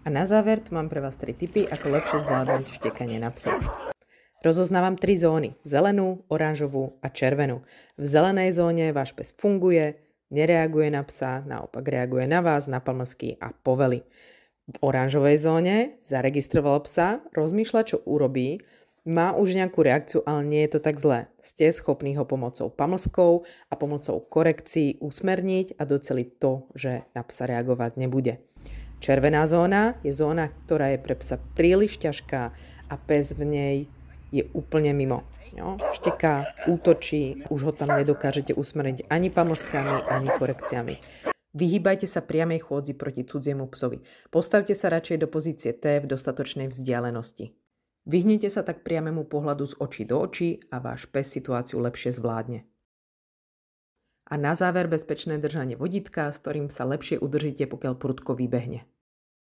A na záver tu mám pre vás 3 tipy, ako lepšie zvládnuť štekanie na psa. Rozoznávam 3 zóny, zelenú, oranžovú a červenú. V zelenej zóne váš pes funguje, nereaguje na psa, naopak reaguje na vás, na pamlsky a povely. V oranžovej zóne zaregistroval psa, rozmýšľa, čo urobí, má už nejakú reakciu, ale nie je to tak zlé. Ste schopní ho pomocou pamlskov a pomocou korekcií usmerniť a doceliť to, že na psa reagovať nebude. Červená zóna je zóna, ktorá je pre psa príliš ťažká a pes v nej je úplne mimo. Šteká, útočí, už ho tam nedokážete usmerniť ani pamlskami, ani korekciami. Vyhýbajte sa priamej chôdzi proti cudziemu psovi. Postavte sa radšej do pozície T v dostatočnej vzdialenosti. Vyhnite sa tak priamému pohľadu z očí do očí a váš pes situáciu lepšie zvládne. A na záver bezpečné držanie vodítka, s ktorým sa lepšie udržíte, pokiaľ prudko vybehne.